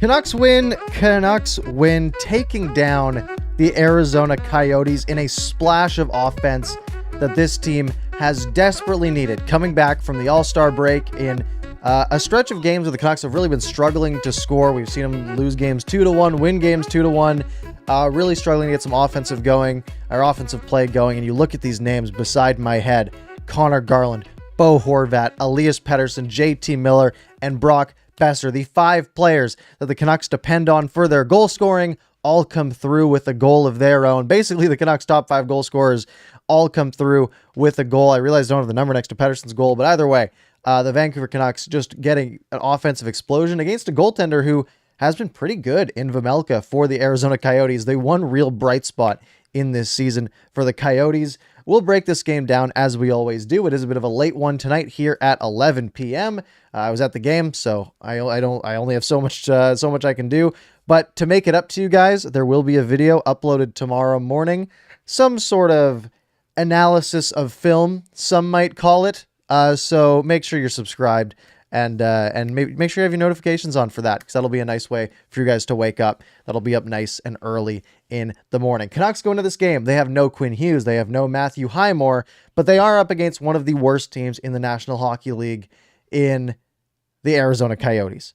Canucks win, taking down the Arizona Coyotes in a splash of offense that this team has desperately needed. Coming back from the All-Star break in a stretch of games where the Canucks have really been struggling to score. We've seen them lose games 2-1, win games 2-1, really struggling to get some offensive play going. And you look at these names beside my head: Connor Garland, Bo Horvat, Elias Pettersson, JT Miller, and Brock Besser, the 5 players that the Canucks depend on for their goal scoring, all come through with a goal of their own. Basically, the Canucks' top 5 goal scorers all come through with a goal. I realize I don't have the number next to Pettersson's goal, but either way, the Vancouver Canucks just getting an offensive explosion against a goaltender who has been pretty good in Vejmelka for the Arizona Coyotes. They one real bright spot in this season for the Coyotes. We'll break this game down as we always do. It is a bit of a late one tonight here at 11 p.m. I was at the game, so I only have so much I can do. But to make it up to you guys, there will be a video uploaded tomorrow morning. Some sort of analysis of film, some might call it. So make sure you're subscribed and make sure you have your notifications on for that, because that'll be a nice way for you guys to wake up. That'll be up nice and early in the morning. Canucks go into this game. They have no Quinn Hughes. They have no Matthew Highmore, but they are up against one of the worst teams in the National Hockey League in the Arizona Coyotes.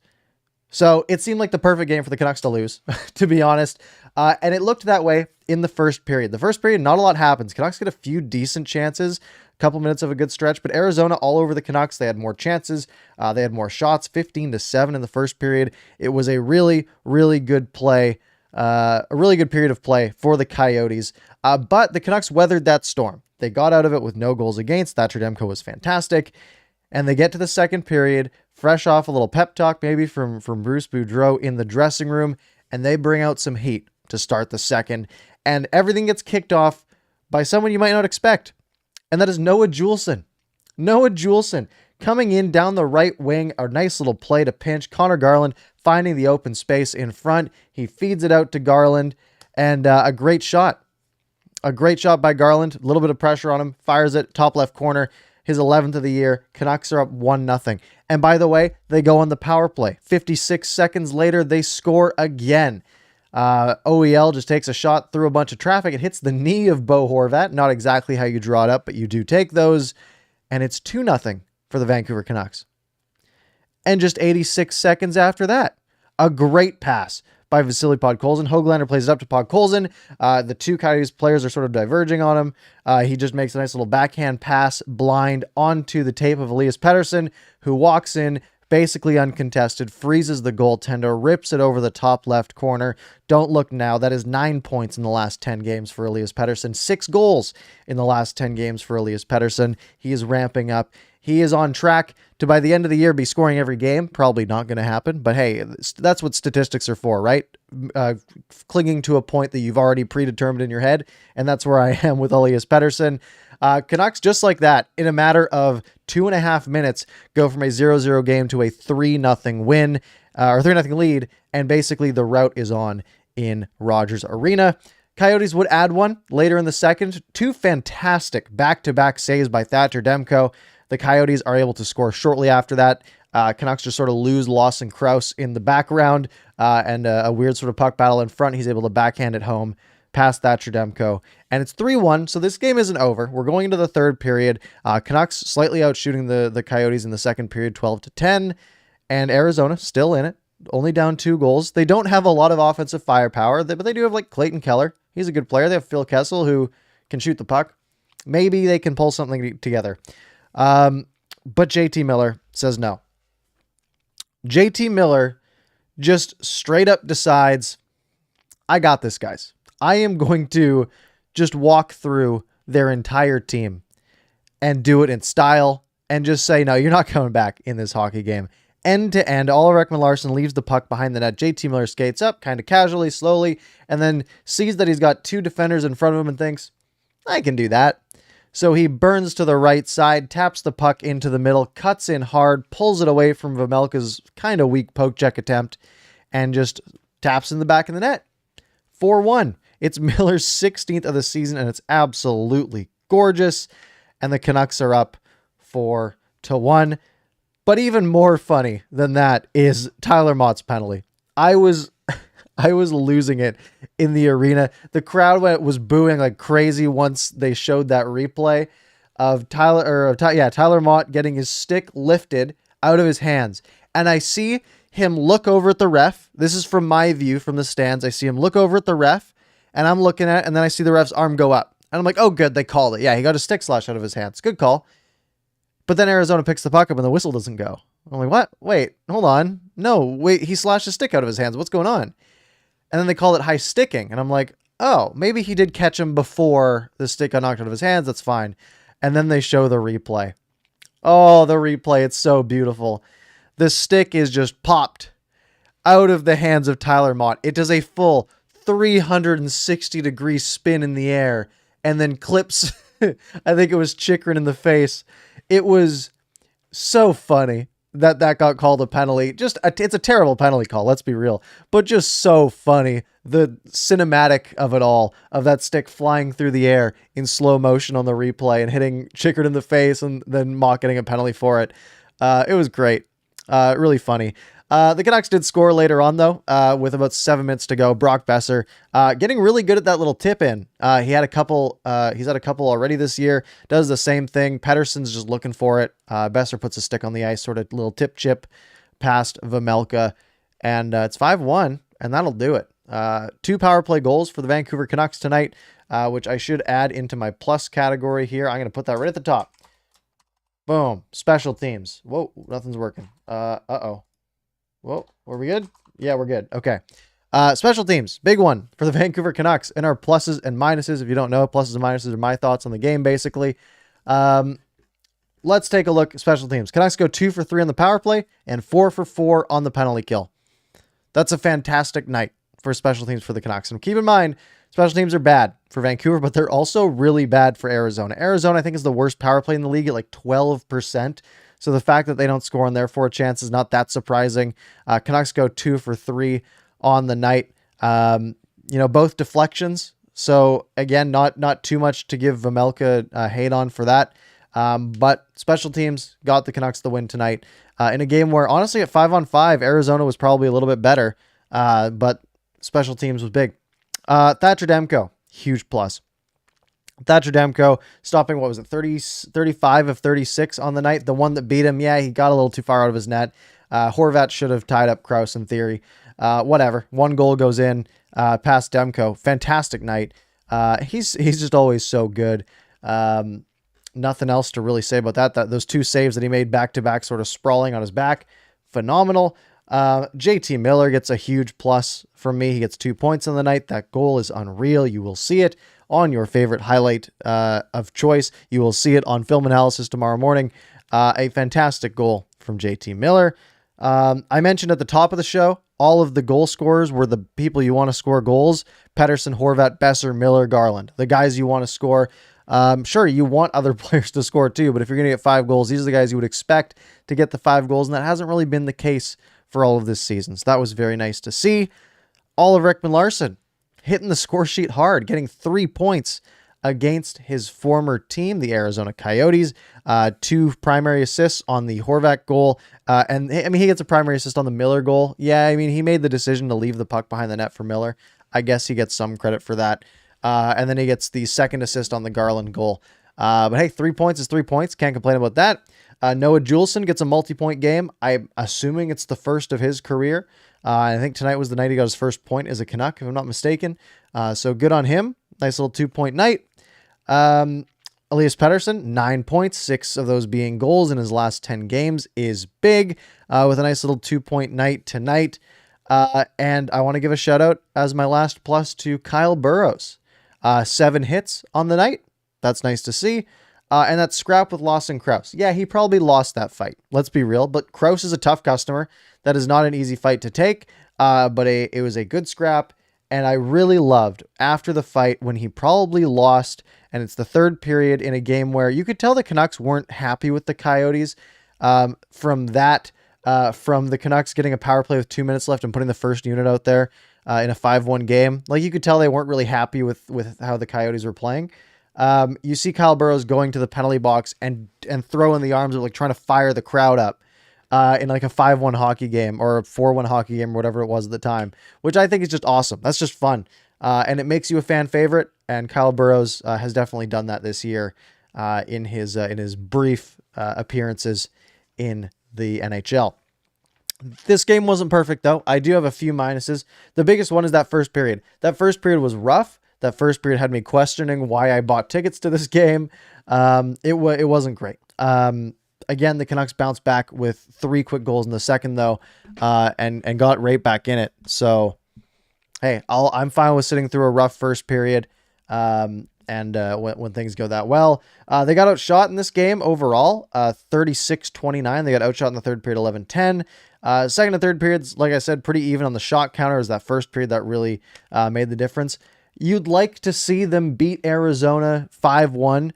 So it seemed like the perfect game for the Canucks to lose, to be honest. And it looked that way in the first period. The first period, not a lot happens. Canucks get a few decent chances, a couple minutes of a good stretch, but Arizona all over the Canucks. They had more chances. They had more shots, 15-7 in the first period. It was a really, really good play, a really good period of play for the Coyotes. But the Canucks weathered that storm. They got out of it with no goals against. Thatcher Demko was fantastic. And they get to the second period, fresh off a little pep talk maybe from Bruce Boudreau in the dressing room, and they bring out some heat to start the second. And everything gets kicked off by someone you might not expect, and that is Noah Jewelson. Noah Jewelson coming in down the right wing, a nice little play to pinch. Connor Garland finding the open space in front. He feeds it out to Garland, and a great shot. A great shot by Garland. A little bit of pressure on him. Fires it, top left corner. His 11th of the year. Canucks are up 1-0. And by the way, they go on the power play. 56 seconds later, they score again. OEL just takes a shot through a bunch of traffic. It hits the knee of Bo Horvat. Not exactly how you draw it up, but you do take those. And it's 2-0 for the Vancouver Canucks. And just 86 seconds after that, a great pass by Vasily Podkolzin. Höglander plays it up to Podkolzin. The two Coyotes players are sort of diverging on him. He just makes a nice little backhand pass blind onto the tape of Elias Pettersson, who walks in basically uncontested, freezes the goaltender, rips it over the top left corner. Don't look now. That is 9 points in the last 10 games for Elias Pettersson. 6 goals in the last 10 games for Elias Pettersson. He is ramping up. He is on track to, by the end of the year, be scoring every game. Probably not going to happen, but hey, that's what statistics are for, right? Clinging to a point that you've already predetermined in your head, and that's where I am with Elias Pettersson. Canucks, just like that, in a matter of 2.5 minutes, go from a 0-0 game to a 3-0 win, or 3-0 lead, and basically the rout is on in Rogers Arena. Coyotes would add one later in the second. 2 fantastic back-to-back saves by Thatcher Demko. The Coyotes are able to score shortly after that. Canucks just sort of lose Lawson Krause in the background, and a weird sort of puck battle in front. He's able to backhand it home past Thatcher Demko, and it's 3-1, so this game isn't over. We're going into the third period. Canucks slightly outshooting the Coyotes in the second period, 12-10, and Arizona still in it, only down 2 goals. They don't have a lot of offensive firepower, but they do have like Clayton Keller. He's a good player. They have Phil Kessel, who can shoot the puck. Maybe they can pull something together. But JT Miller says no. JT Miller just straight up decides, I got this, guys. I am going to just walk through their entire team and do it in style and just say, no, you're not coming back in this hockey game. End to end, Oliver Ekman-Larsson leaves the puck behind the net. JT Miller skates up kind of casually, slowly, and then sees that he's got 2 defenders in front of him and thinks, I can do that. So he burns to the right side, taps the puck into the middle, cuts in hard, pulls it away from Vejmelka's kind of weak poke check attempt, and just taps in the back of the net. 4-1. It's Miller's 16th of the season, and it's absolutely gorgeous. And the Canucks are up 4-1. But even more funny than that is Tyler Mott's penalty. I was I was losing it in the arena. The crowd was booing like crazy once they showed that replay of Tyler Mott getting his stick lifted out of his hands. And I see him look over at the ref. This is from my view from the stands. I see him look over at the ref, and I'm looking at it, and then I see the ref's arm go up. And I'm like, oh, good, they called it. Yeah, he got a stick slash out of his hands. Good call. But then Arizona picks the puck up and the whistle doesn't go. I'm like, what? Wait, hold on. No, wait, he slashed a stick out of his hands. What's going on? And then they call it high sticking. And I'm like, oh, maybe he did catch him before the stick got knocked out of his hands. That's fine. And then they show the replay. Oh, the replay. It's so beautiful. The stick is just popped out of the hands of Tyler Mott. It does a full 360-degree spin in the air and then clips, I think it was Chychrun in the face. It was so funny that got called a penalty. It's a terrible penalty call, let's be real, but just so funny. The cinematic of it all, of that stick flying through the air in slow motion on the replay and hitting Chychrun in the face and then Mott getting a penalty for it. It was great. Really funny. The Canucks did score later on, though, with about 7 minutes to go. Brock Besser getting really good at that little tip in. He's had a couple already this year. Does the same thing. Pettersson's just looking for it. Besser puts a stick on the ice, sort of little tip chip past Vejmelka, and it's 5-1, and that'll do it. 2 power play goals for the Vancouver Canucks tonight, which I should add into my plus category here. I'm going to put that right at the top. Boom. Special teams. Whoa, nothing's working. Uh-oh. Whoa, were we good? Yeah, we're good. Okay. Special teams, big one for the Vancouver Canucks and our pluses and minuses. If you don't know, pluses and minuses are my thoughts on the game, basically. Let's take a look at special teams. Canucks go 2 for 3 on the power play and 4 for 4 on the penalty kill. That's a fantastic night for special teams for the Canucks. And keep in mind, special teams are bad for Vancouver, but they're also really bad for Arizona. Arizona, I think, is the worst power play in the league at like 12%. So the fact that they don't score on their 4 chances is not that surprising. Canucks go 2 for 3 on the night. Both deflections. So again, not too much to give Vejmelka hate on for that. But special teams got the Canucks the win tonight in a game where honestly at 5-on-5, Arizona was probably a little bit better. But special teams was big. Thatcher Demko, huge plus. Thatcher Demko stopping, 35 of 36 on the night. The one that beat him, yeah, he got a little too far out of his net. Horvat should have tied up Krause in theory. Whatever. 1 goal goes in past Demko. Fantastic night. He's just always so good. Nothing else to really say about that. Those 2 saves that he made back-to-back, sort of sprawling on his back, phenomenal. JT Miller gets a huge plus from me. He gets 2 points on the night. That goal is unreal. You will see it on your favorite highlight of choice. You will see it on film analysis tomorrow morning. A fantastic goal from JT Miller. I mentioned at the top of the show, all of the goal scorers were the people you want to score goals. Pettersson, Horvat, Besser, Miller, Garland. The guys you want to score. Sure, you want other players to score too, but if you're going to get 5 goals, these are the guys you would expect to get the 5 goals, and that hasn't really been the case for all of this season. So that was very nice to see. Oliver Ekman-Larsson hitting the score sheet hard, getting 3 points against his former team, the Arizona Coyotes. 2 primary assists on the Horvat goal. And he gets a primary assist on the Miller goal. Yeah, he made the decision to leave the puck behind the net for Miller. I guess he gets some credit for that. And then he gets the 2nd assist on the Garland goal. But hey, 3 points is 3 points. Can't complain about that. Noah Jewelson gets a multi-point game. I'm assuming it's the first of his career. I think tonight was the night he got his first point as a Canuck, if I'm not mistaken. So good on him. Nice little 2-point night. Elias Pettersson, 9 points, 6 of those being goals in his last 10 games is big, with a nice little 2-point night tonight. And I want to give a shout out as my last plus to Kyle Burroughs. 7 hits on the night. That's nice to see. And that scrap with Lawson Krause. Yeah, he probably lost that fight. Let's be real. But Krause is a tough customer. That is not an easy fight to take. But it was a good scrap. And I really loved after the fight when he probably lost. And it's the 3rd period in a game where you could tell the Canucks weren't happy with the Coyotes. From the Canucks getting a power play with 2 minutes left and putting the first unit out there in a 5-1 game. Like, you could tell they weren't really happy with how the Coyotes were playing. You see Kyle Burroughs going to the penalty box and throwing the arms of, like, trying to fire the crowd up. in like a 5-1 hockey game or a 4-1 hockey game or whatever it was at the time, which I think is just awesome. That's just fun. And it makes you a fan favorite. And Kyle Burroughs has definitely done that this year in his brief appearances in the NHL. This game wasn't perfect, though. I do have a few minuses. The biggest one is that first period. That first period was rough. That first period had me questioning why I bought tickets to this game. It wasn't great. Again, the Canucks bounced back with 3 quick goals in the second, though, and got right back in it. So, hey, I'm fine with sitting through a rough first period. When things go that well, they got outshot in this game overall, 36-29. They got outshot in the third period, 11-10. Second and third periods, like I said, pretty even on the shot counter. It was that first period that really made the difference. You'd like to see them beat Arizona 5-1,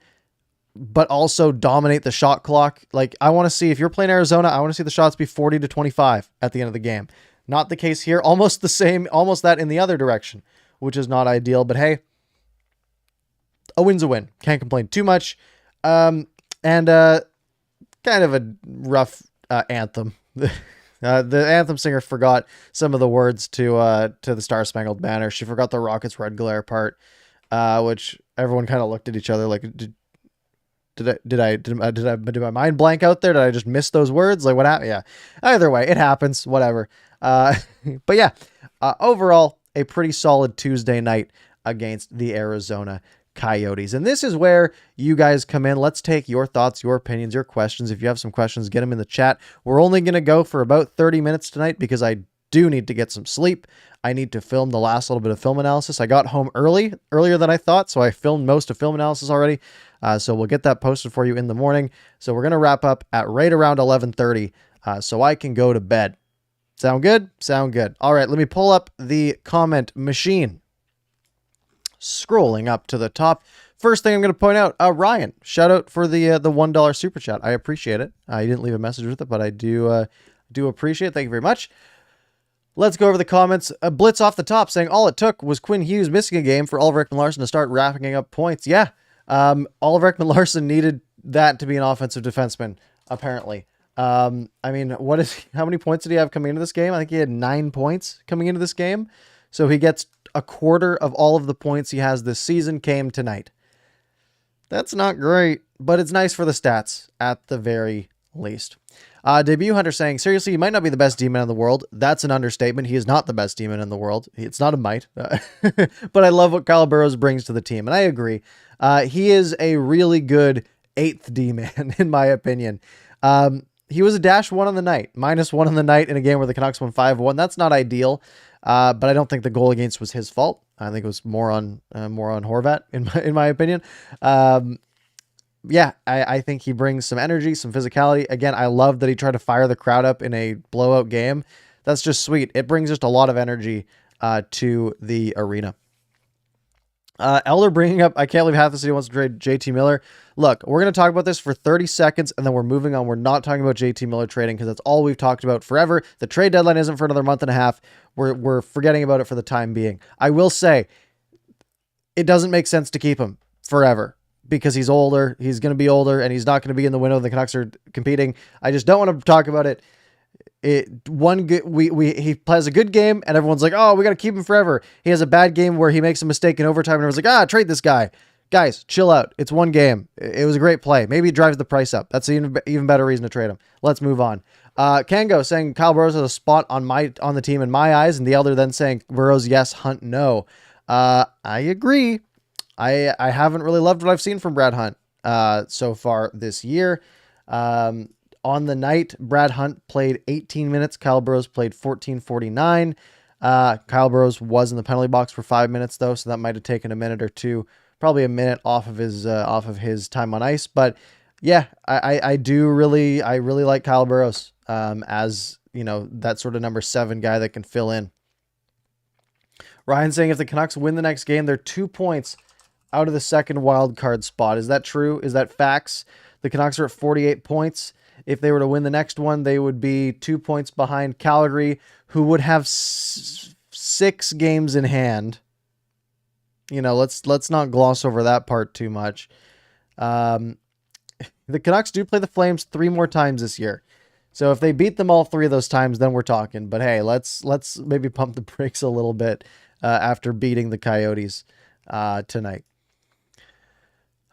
but also dominate the shot clock. Like, I want to see, if you're playing Arizona, I want to see the shots be 40-25 at the end of the game. Not the case here. Almost the same, almost that in the other direction, which is not ideal. But hey, a win's a win. Can't complain too much. Kind of a rough anthem. The anthem singer forgot some of the words to the Star Spangled Banner. She forgot the Rockets Red Glare part, which everyone kind of looked at each other like, did my mind blank out there? Did I just miss those words? Like, what happened? Yeah. Either way, it happens. Whatever. But yeah, overall, a pretty solid Tuesday night against the Arizona Coyotes. And this is where you guys come in. Let's take your thoughts, your opinions, your questions. If you have some questions, get them in the chat. We're only going to go for about 30 minutes tonight because I do need to get some sleep. I need to film the last little bit of film analysis. I got home earlier than I thought, so I filmed most of film analysis already. So we'll get that posted for you in the morning. So we're going to wrap up at right around 11:30 so I can go to bed. Sound good? Sound good. All right, let me pull up the comment machine. Scrolling up to the top. First thing I'm going to point out, Ryan, shout out for the $1 super chat. I appreciate it. You didn't leave a message with it, but I do appreciate it. Thank you very much. Let's go over the comments. A blitz off the top saying all it took was Quinn Hughes missing a game for Oliver Ekman-Larsson to start wrapping up points. Yeah, Oliver Ekman-Larsson needed that to be an offensive defenseman, apparently. I mean, how many points did he have coming into this game? I think he had 9 points coming into this game. So he gets a quarter of all of the points he has this season came tonight. That's not great, but it's nice for the stats at the very least. Debut Hunter saying, seriously, he might not be the best demon in the world. That's an understatement. He is not the best demon in the world. It's not a might. But I love what Kyle Burroughs brings to the team, and I agree. He is a really good 8th D-man, in my opinion. He was a -1 on the night, -1 on the night in a game where the Canucks won 5-1. That's not ideal. But I don't think the goal against was his fault. I think it was more on Horvat in my opinion. Yeah, I think he brings some energy, some physicality. Again, I love that he tried to fire the crowd up in a blowout game. That's just sweet. It brings just a lot of energy to the arena. Elder bringing up, I can't believe half the city wants to trade JT Miller. Look, we're going to talk about this for 30 seconds and then we're moving on. We're not talking about JT Miller trading because that's all we've talked about forever. The trade deadline isn't for another month and a half. We're forgetting about it for the time being. I will say it doesn't make sense to keep him forever because he's older. He's going to be older and he's not going to be in the window. The Canucks are competing. I just don't want to talk about it. He plays a good game and everyone's like, oh, we got to keep him forever. He has a bad game where he makes a mistake in overtime and everyone's like, trade this guy. Guys, chill out. It's one game. It was a great play. Maybe it drives the price up. That's an even better reason to trade him. Let's move on. Kango saying Kyle Burroughs has a spot on the team in my eyes, and the Elder then saying Burroughs yes, Hunt no. I agree. I haven't really loved what I've seen from Brad Hunt so far this year. On the night, Brad Hunt played 18 minutes. Kyle Burroughs played 14:49. Kyle Burroughs was in the penalty box for 5 minutes though, so that might have taken a minute or two, probably a minute off of his time on ice. But yeah, I really like Kyle Burroughs as that sort of number 7 guy that can fill in. Ryan saying if the Canucks win the next game, they're 2 points out of the second wild card spot. Is that true? Is that facts? The Canucks are at 48 points. If they were to win the next one, they would be 2 points behind Calgary, who would have 6 games in hand. Let's not gloss over that part too much. The Canucks do play the Flames 3 more times this year. So if they beat them all 3 of those times, then we're talking. But hey, let's maybe pump the brakes a little bit after beating the Coyotes tonight.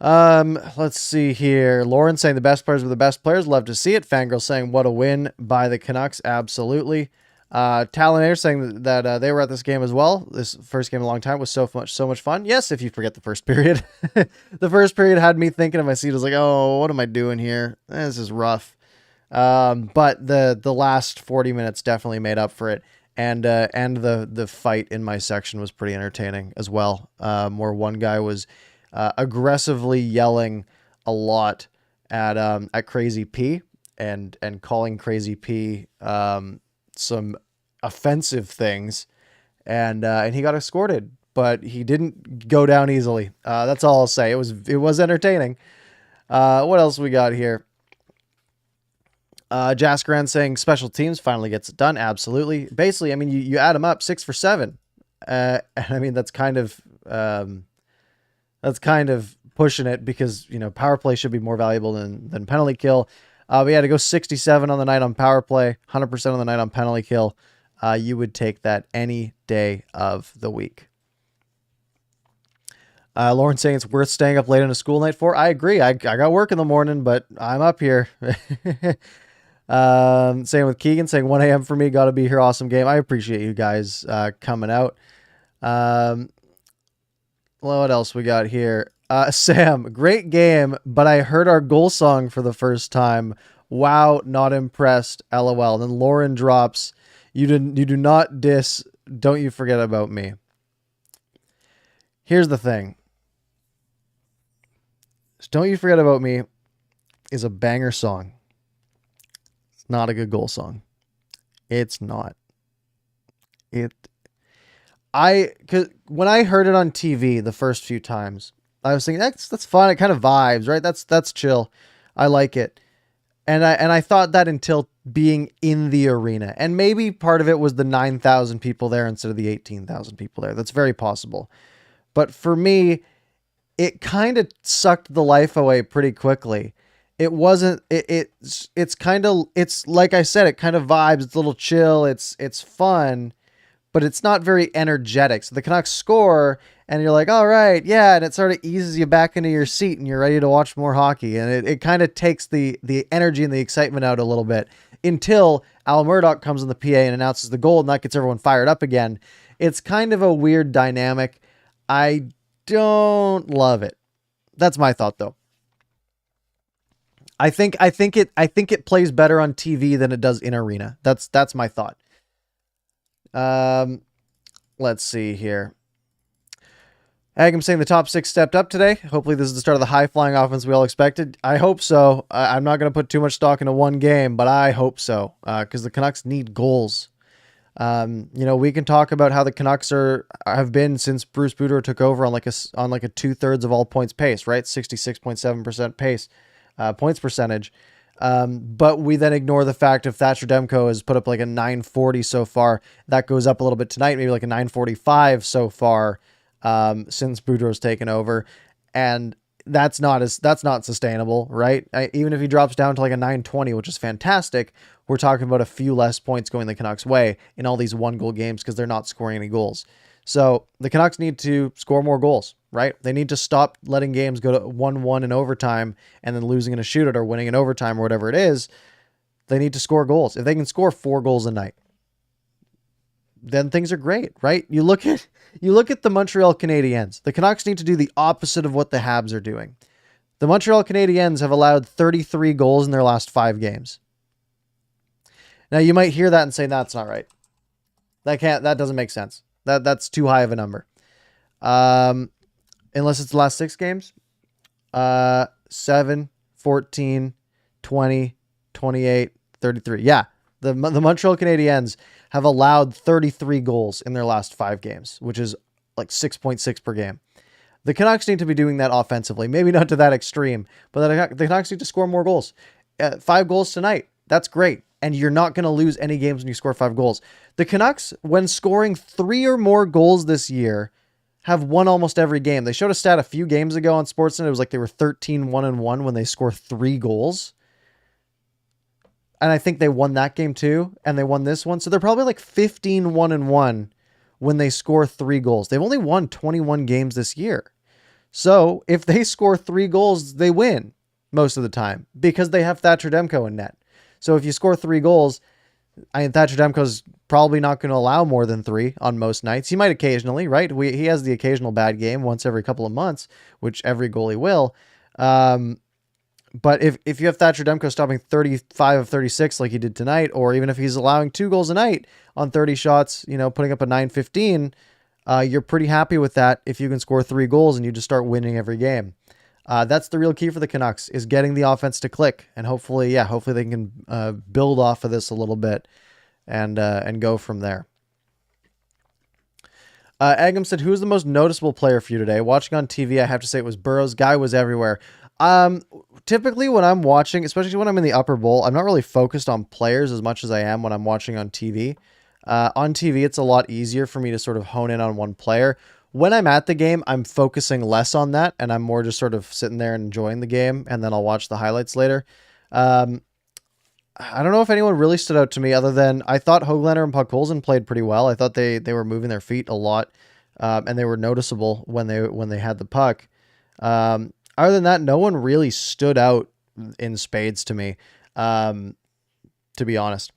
Let's see here. Lauren saying the best players were the best players. Love to see it. Fangirl saying what a win by the Canucks. Absolutely. Talon saying that they were at this game as well. This first game in a long time was so much fun. Yes, if you forget the first period. The first period had me thinking in my seat. I was like, oh, what am I doing here? This is rough. But the last 40 minutes definitely made up for it. And the fight in my section was pretty entertaining as well. Where one guy was aggressively yelling a lot at Crazy P and calling Crazy P some offensive things, and he got escorted, but he didn't go down easily. That's all I'll say. It was entertaining. What else we got here? Jaskaran saying special teams finally gets it done. Absolutely. Basically, I mean, you add them up, 6 for 7. I mean, that's kind of pushing it because, power play should be more valuable than penalty kill. We had to go 67 on the night on power play, 100% on the night on penalty kill. You would take that any day of the week. Lauren saying it's worth staying up late on a school night for. I agree. I got work in the morning, but I'm up here. Same with Keegan saying 1 a.m. for me. Got to be here. Awesome game. I appreciate you guys coming out. What else we got here? Sam, great game, but I heard our goal song for the first time. Wow, not impressed. LOL. And then Lauren drops, you do not diss. Don't you forget about me. Here's the thing. Don't You Forget About Me is a banger song. It's not a good goal song. It's not. Cause when I heard it on TV the first few times, I was thinking that's fun. It kind of vibes, right? That's chill. I like it. And I thought that until being in the arena. And maybe part of it was the 9,000 people there instead of the 18,000 people there. That's very possible. But for me, it kind of sucked the life away pretty quickly. It wasn't, it's like I said, it kind of vibes. It's a little chill. It's fun, but it's not very energetic. So the Canucks score and you're like, all right, yeah. And it sort of eases you back into your seat and you're ready to watch more hockey. And it kind of takes the energy and the excitement out a little bit until Al Murdoch comes in the PA and announces the goal and that gets everyone fired up again. It's kind of a weird dynamic. I don't love it. That's my thought though. I think it plays better on TV than it does in arena. That's my thought. Let's see here. Agam saying the top 6 stepped up today. Hopefully this is the start of the high-flying offense we all expected. I hope so. I'm not going to put too much stock into one game, but I hope so because the Canucks need goals. We can talk about how the Canucks have been since Bruce Boudreau took over on like a 2/3 of all points pace, right? 66.7% pace, points percentage. But we then ignore the fact if Thatcher Demko has put up like a 940 so far, that goes up a little bit tonight, maybe like a 945 so far, since Boudreau's taken over. And that's not sustainable, right? Even if he drops down to like a 920, which is fantastic, we're talking about a few less points going the Canucks' way in all these 1-goal games because they're not scoring any goals. So the Canucks need to score more goals, right? They need to stop letting games go to 1-1 in overtime and then losing in a shootout or winning in overtime or whatever it is. They need to score goals. If they can score 4 goals a night, then things are great, right? You look at the Montreal Canadiens. The Canucks need to do the opposite of what the Habs are doing. The Montreal Canadiens have allowed 33 goals in their last 5 games. Now you might hear that and say that's not right. That doesn't make sense. That's too high of a number. Unless it's the last 6 games. 7, 14, 20, 28, 33. Yeah. The Montreal Canadiens have allowed 33 goals in their last 5 games, which is like 6.6 per game. The Canucks need to be doing that offensively. Maybe not to that extreme, but the Canucks need to score more goals. 5 goals tonight. That's great. And you're not going to lose any games when you score 5 goals. The Canucks, when scoring 3 or more goals this year, have won almost every game. They showed a stat a few games ago on Sportsnet. It was like they were 13-1-1 when they score 3 goals. And I think they won that game too, and they won this one. So they're probably like 15-1-1 when they score 3 goals. They've only won 21 games this year. So if they score 3 goals, they win most of the time because they have Thatcher Demko in net. So if you score 3 goals, Thatcher Demko's probably not going to allow more than 3 on most nights. He might occasionally, right? He has the occasional bad game once every couple of months, which every goalie will. But if you have Thatcher Demko stopping 35 of 36 like he did tonight, or even if he's allowing 2 goals a night on 30 shots, putting up a 915, you're pretty happy with that if you can score 3 goals and you just start winning every game. That's the real key for the Canucks, is getting the offense to click. And hopefully they can build off of this a little bit and go from there. Agam said, who's the most noticeable player for you today? Watching on TV, I have to say it was Burrows. Guy was everywhere. Typically when I'm watching, especially when I'm in the upper bowl, I'm not really focused on players as much as I am when I'm watching on TV. On TV, it's a lot easier for me to sort of hone in on one player. When I'm at the game, I'm focusing less on that, and I'm more just sort of sitting there and enjoying the game, and then I'll watch the highlights later. I don't know if anyone really stood out to me other than I thought Höglander and Podkolzin played pretty well. I thought they were moving their feet a lot, and they were noticeable when they had the puck. Other than that, no one really stood out in spades to me, to be honest.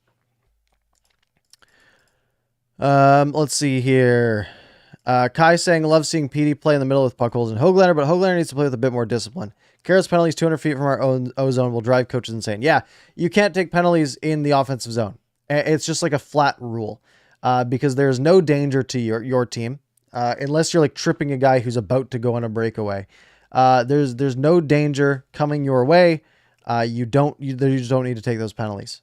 Let's see here. Kai saying, love seeing PD play in the middle with Podkolzin and Höglander, but Höglander needs to play with a bit more discipline. Careless penalties 200 feet from our own O-zone will drive coaches insane. Yeah, you can't take penalties in the offensive zone. It's just like a flat rule, because there's no danger to your team, unless you're like tripping a guy who's about to go on a breakaway. There's no danger coming your way. You just don't need to take those penalties.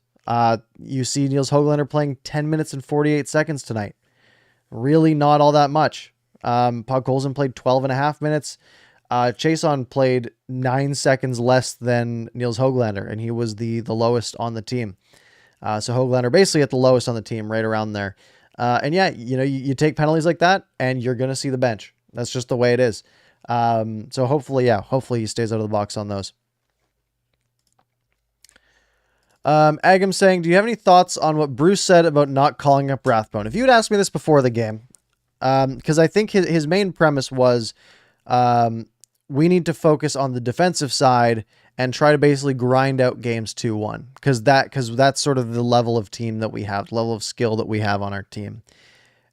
You see Nils Höglander playing 10 minutes and 48 seconds tonight. Really not all that much. Podkolzin played 12 and a half minutes. Chason played 9 seconds less than Nils Höglander, and he was the lowest on the team. So Höglander basically at the lowest on the team, right around there. And yeah, you take penalties like that, and you're going to see the bench. That's just the way it is. So hopefully he stays out of the box on those. Agam saying, do you have any thoughts on what Bruce said about not calling up Rathbone? If you had asked me this before the game, because I think his main premise was, we need to focus on the defensive side and try to basically grind out games 2-1, because that's sort of the level of team that we have, the level of skill that we have on our team.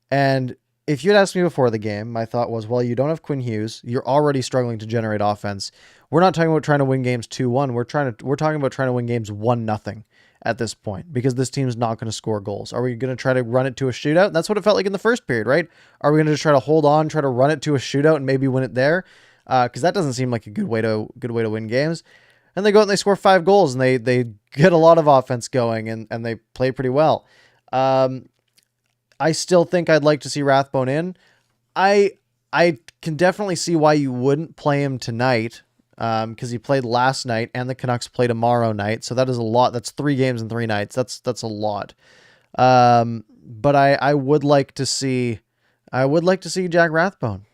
And if you had asked me before the game, my thought was, well, you don't have Quinn Hughes. You're already struggling to generate offense. We're not talking about trying to win games 2-1. We're talking about trying to win games 1-0 at this point, because this team's not going to score goals. Are we going to try to run it to a shootout? That's what it felt like in the first period, right? Are we going to just try to hold on, try to run it to a shootout and maybe win it there? Because that doesn't seem like a good way to win games. And they go out and they score 5 goals and they get a lot of offense going and they play pretty well. I still think I'd like to see Rathbone in. I can definitely see why you wouldn't play him tonight, because he played last night and the Canucks play tomorrow night. So that is a lot. That's 3 games in 3 nights. That's a lot. But I would like to see Jack Rathbone,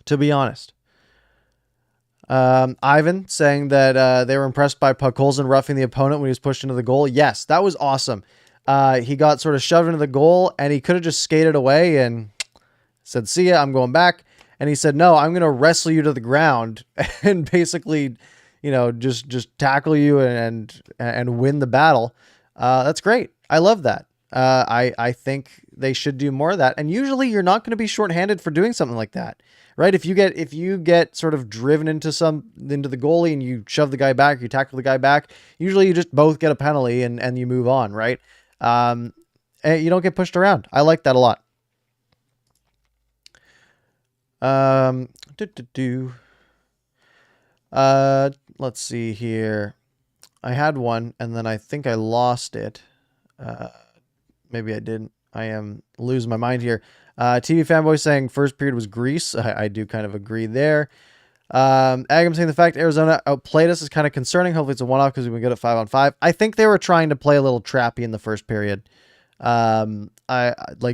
to be honest. Ivan saying that they were impressed by Podkolzin roughing the opponent when he was pushed into the goal. Yes, that was awesome. He got sort of shoved into the goal and he could have just skated away and said, see ya, I'm going back. And he said, no, I'm going to wrestle you to the ground and basically, just tackle you and win the battle. That's great. I love that. I think they should do more of that. And usually you're not going to be shorthanded for doing something like that, right? If you get sort of driven into the goalie and you shove the guy back, you tackle the guy back, usually you just both get a penalty and you move on, right? And you don't get pushed around. I like that a lot. Let's see here. I had one and then I think I lost it. Maybe I didn't. I am losing my mind here. TV fanboy saying first period was grease. I do kind of agree there. Agam saying the fact Arizona outplayed us is kind of concerning. Hopefully it's a one-off because we can get it 5-on-5. I think they were trying to play a little trappy in the first period. I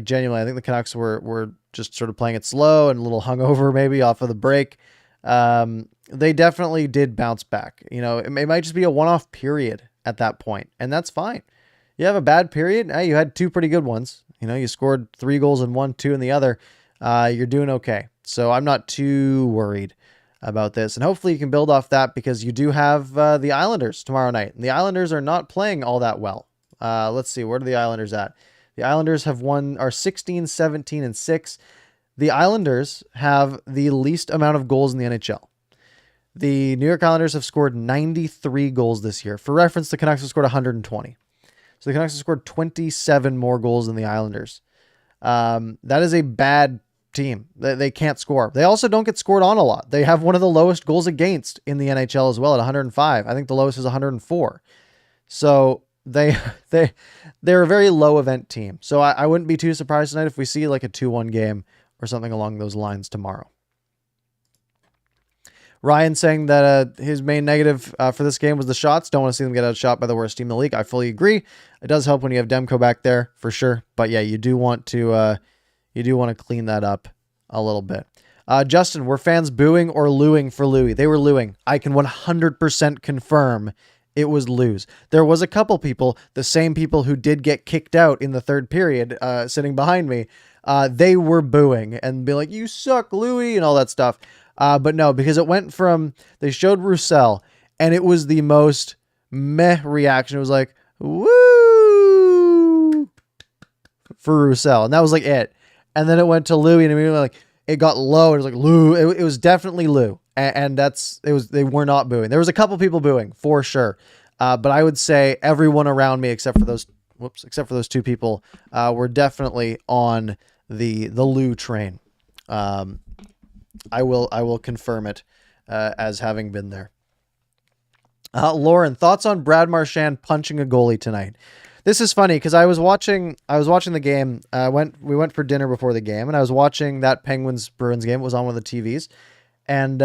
genuinely, I think the Canucks were just sort of playing it slow and a little hungover maybe off of the break. They definitely did bounce back. It might just be a one-off period at that point, and that's fine. You have a bad period. Hey, you had two pretty good ones. You scored 3 goals in one, 2 in the other. You're doing okay. So I'm not too worried about this. And hopefully you can build off that, because you do have the Islanders tomorrow night. And the Islanders are not playing all that well. Let's see. Where are the Islanders at? The Islanders are 16, 17, and 6. The Islanders have the least amount of goals in the NHL. The New York Islanders have scored 93 goals this year. For reference, the Canucks have scored 120. So the Canucks have scored 27 more goals than the Islanders. That is a bad team. They can't score. They also don't get scored on a lot. They have one of the lowest goals against in the NHL as well at 105. I think the lowest is 104. So they're a very low event team. So I wouldn't be too surprised tonight if we see like a 2-1 game or something along those lines tomorrow. Ryan saying that his main negative for this game was the shots. Don't want to see them get outshot by the worst team in the league. I fully agree. It does help when you have Demko back there for sure. But yeah, you do want to clean that up a little bit. Justin, were fans booing or looing for Loui? They were looing. I can 100% confirm it was lose. There was a couple people, the same people who did get kicked out in the third period, sitting behind me. They were booing and be like, "You suck, Loui," and all that stuff. But no, because it went from, they showed Roussel and it was the most meh reaction. It was like, woo for Roussel. And that was like it. And then it went to Loui and immediately like, it got low. And it was like, Lou, it was definitely Lou. And they were not booing. There was a couple people booing for sure. But I would say everyone around me, except for those two people, were definitely on the Lou train. I will confirm it as having been there. Lauren, thoughts on Brad Marchand punching a goalie tonight? This is funny because I was watching the game. We went for dinner before the game, and I was watching that Penguins-Bruins game. It was on one of the TVs, and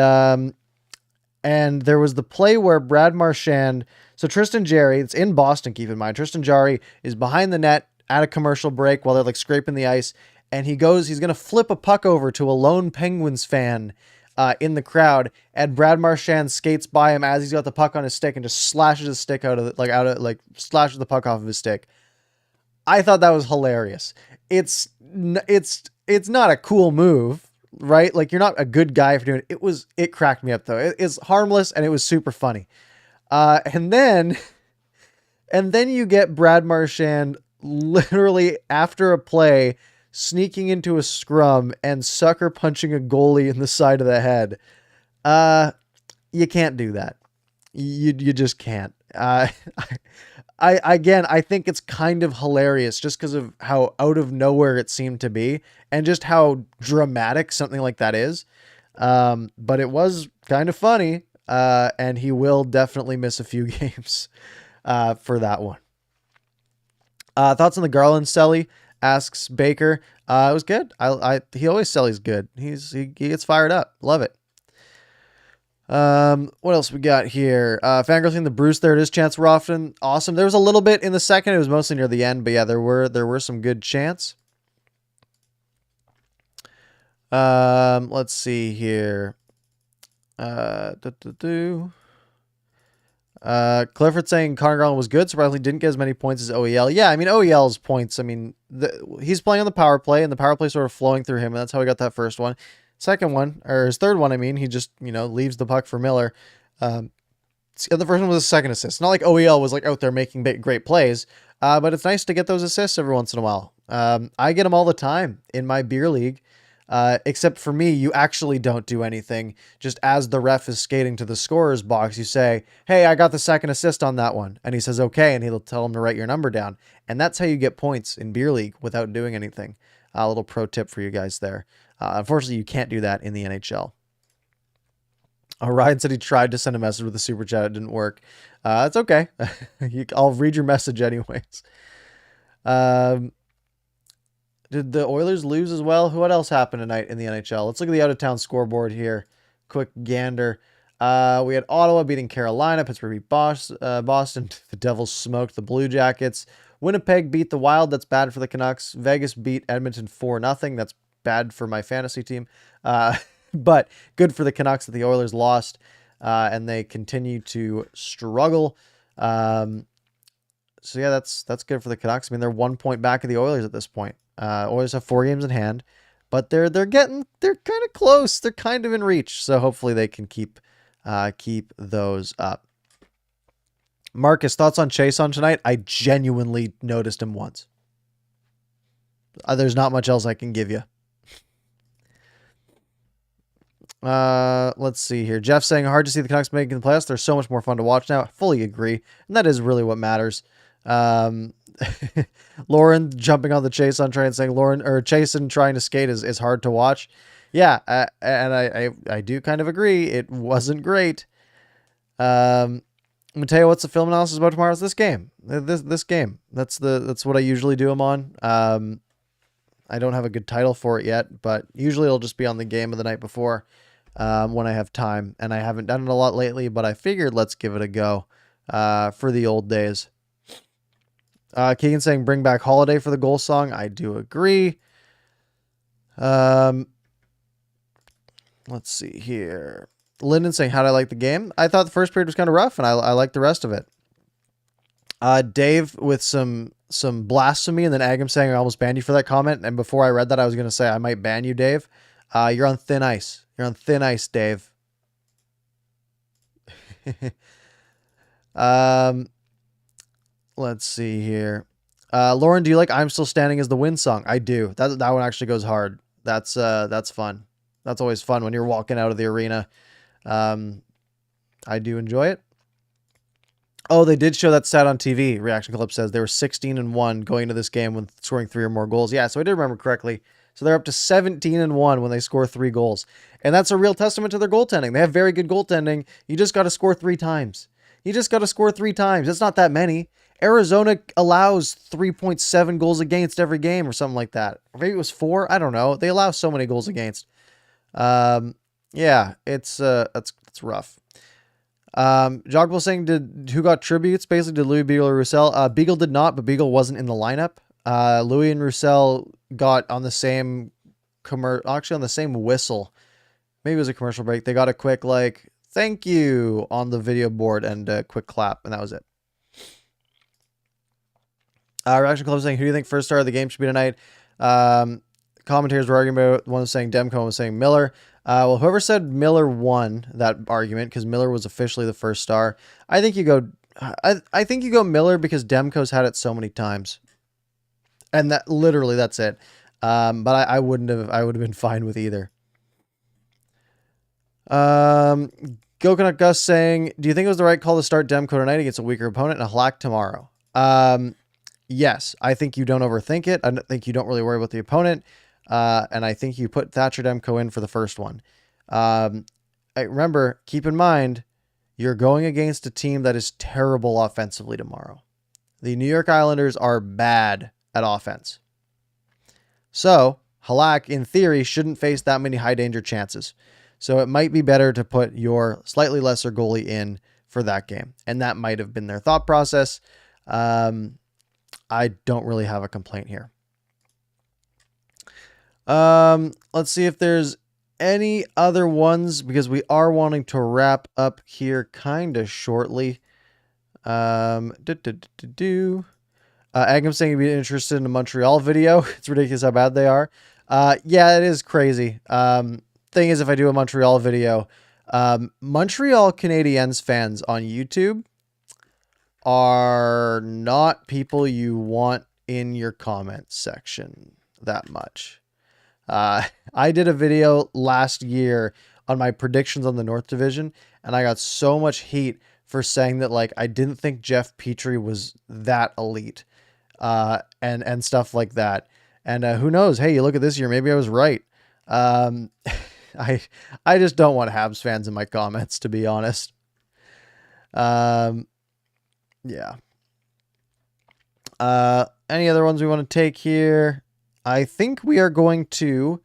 there was the play where Brad Marchand. So Tristan Jarry, it's in Boston. Keep in mind, Tristan Jarry is behind the net at a commercial break while they're like scraping the ice. And he's going to flip a puck over to a lone Penguins fan in the crowd. And Brad Marchand skates by him as he's got the puck on his stick and just slashes his stick slashes the puck off of his stick. I thought that was hilarious. It's not a cool move, right? Like, you're not a good guy for doing it. It cracked me up though. It's harmless and it was super funny. And then you get Brad Marchand literally after a play sneaking into a scrum and sucker punching a goalie in the side of the head. You can't do that. You just can't. I think it's kind of hilarious just because of how out of nowhere it seemed to be and just how dramatic something like that is. But it was kind of funny. And he will definitely miss a few games for that one. Thoughts on the Garland Selly? Asks Baker. It was good. He always Selly's good. He gets fired up. Love it. What else we got here? Fangirl saying the Bruce there it is chants were often awesome. There was a little bit in the second. It was mostly near the end, but yeah, there were some good chants. Let's see here. Clifford saying Connor Garland was good. Surprisingly didn't get as many points as OEL. Yeah, I mean, OEL's points, he's playing on the power play, and the power play sort of flowing through him, and that's how he got that first one. Second one, or his third one, he just, leaves the puck for Miller. The first one was a second assist. Not like OEL was like out there making great plays, but it's nice to get those assists every once in a while. I get them all the time in my beer league. Except for me, you actually don't do anything. Just as the ref is skating to the scorer's box, you say, "Hey, I got the second assist on that one." And he says, "Okay." And he'll tell him to write your number down. And that's how you get points in beer league without doing anything. A little pro tip for you guys there. Unfortunately, you can't do that in the NHL. Ryan said he tried to send a message with a super chat. It didn't work. It's okay. I'll read your message anyways. Did the Oilers lose as well? What else happened tonight in the NHL? Let's look at the out-of-town scoreboard here. Quick gander. We had Ottawa beating Carolina. Pittsburgh beat Boston. The Devils smoked the Blue Jackets. Winnipeg beat the Wild. That's bad for the Canucks. Vegas beat Edmonton 4-0. That's bad for my fantasy team. But good for the Canucks that the Oilers lost. And they continue to struggle. So yeah, that's good for the Canucks. I mean, they're 1 point back of the Oilers at this point. Oilers have 4 games in hand, but they're kind of close. They're kind of in reach. So hopefully they can keep those up. Marcus, thoughts on Chiasson tonight? I genuinely noticed him once. There's not much else I can give you. Let's see here. Jeff saying hard to see the Canucks making the playoffs. They're so much more fun to watch now. I fully agree. And that is really what matters. Lauren jumping on the Chiasson train saying Chiasson trying to skate is hard to watch. Yeah. And I do kind of agree. It wasn't great. Mateo, what's the film analysis about tomorrow? It's this game. This game. That's what I usually do them on. I don't have a good title for it yet, but usually it'll just be on the game of the night before when I have time. And I haven't done it a lot lately, but I figured let's give it a go for the old days. Keegan saying bring back Holiday for the goal song. I do agree. Let's see here. Lyndon saying, how did I like the game? I thought the first period was kind of rough, and I liked the rest of it. Dave with some blasphemy, and then Agam saying I almost banned you for that comment. And before I read that, I was going to say I might ban you, Dave. You're on thin ice. You're on thin ice, Dave. Let's see here. Lauren, do you like I'm Still Standing as the win song? I do. That one actually goes hard. That's fun. That's always fun when you're walking out of the arena. I do enjoy it. Oh, they did show that stat on TV. Reaction Clip says they were 16-1 going into this game when scoring 3 or more goals. Yeah, so I did remember correctly. So they're up to 17-1 when they score 3 goals. And that's a real testament to their goaltending. They have very good goaltending. You just got to score 3 times. It's not that many. Arizona allows 3.7 goals against every game or something like that. Or maybe it was 4. I don't know. They allow so many goals against. Yeah, it's rough. Jogwell saying who got tributes? Basically, did Loui, Beagle, or Roussel? Beagle did not, but Beagle wasn't in the lineup. Loui and Roussel got on the same on the same whistle. Maybe it was a commercial break. They got a quick thank you on the video board and a quick clap, and that was it. Reaction Club saying, who do you think first star of the game should be tonight? Commentators were arguing about, one was saying Demko, one was saying Miller. Well, whoever said Miller won that argument because Miller was officially the first star. I think you go Miller because Demko's had it so many times. And that's it. But I would have been fine with either. Gokanut Gus saying, do you think it was the right call to start Demko tonight against a weaker opponent and a Halak tomorrow? Yes, I think you don't overthink it. I think you don't really worry about the opponent. And I think you put Thatcher Demko in for the first one. Remember, keep in mind, you're going against a team that is terrible offensively tomorrow. The New York Islanders are bad at offense. So, Halak, in theory, shouldn't face that many high danger chances. So it might be better to put your slightly lesser goalie in for that game. And that might have been their thought process. I don't really have a complaint here. Let's see if there's any other ones because we are wanting to wrap up here kind of shortly. Agam saying he'd be interested in a Montreal video. It's ridiculous how bad they are. Yeah, it is crazy. Thing is, if I do a Montreal video, Montreal Canadiens fans on YouTube are not people you want in your comments section that much. I did a video last year on my predictions on the North Division, and I got so much heat for saying that I didn't think Jeff Petrie was that elite, and stuff like that. And who knows? Hey, you look at this year, maybe I was right. I just don't want Habs fans in my comments, to be honest. Yeah. Any other ones we want to take here? I think we are going to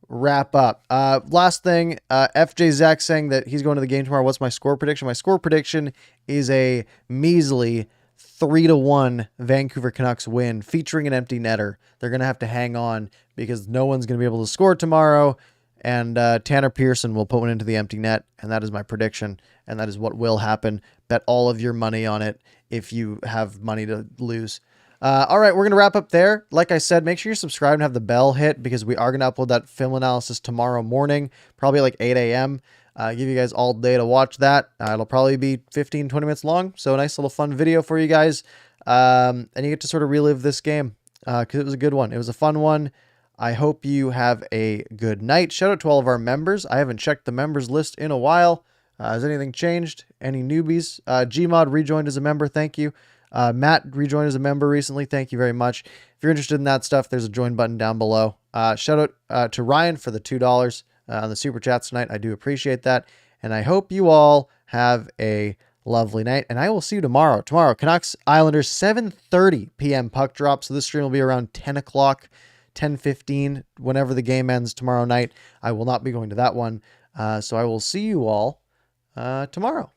wrap up. Last thing, FJ Zach saying that he's going to the game tomorrow. What's my score prediction? My score prediction is a measly 3-1 Vancouver Canucks win featuring an empty netter. They're going to have to hang on because no one's going to be able to score tomorrow. and Tanner Pearson will put one into the empty net, and that is my prediction, and that is what will happen. Bet all of your money on it if you have money to lose. All right, we're going to wrap up there. Like I said, make sure you're subscribed and have the bell hit because we are going to upload that film analysis tomorrow morning, probably like 8 a.m. Give you guys all day to watch that. It'll probably be 15, 20 minutes long, so a nice little fun video for you guys. And you get to sort of relive this game because it was a good one. It was a fun one. I hope you have a good night. Shout out to all of our members. I haven't checked the members list in a while. Has anything changed? Any newbies? Gmod rejoined as a member. Thank you. Matt rejoined as a member recently. Thank you very much. If you're interested in that stuff, there's a join button down below. Shout out to Ryan for the $2 on the super chats tonight. I do appreciate that. And I hope you all have a lovely night. And I will see you tomorrow. Tomorrow, Canucks Islanders, 7:30 p.m. puck drop. So this stream will be around 10 o'clock, 10:15, whenever the game ends tomorrow night. I will not be going to that one. So I will see you all tomorrow.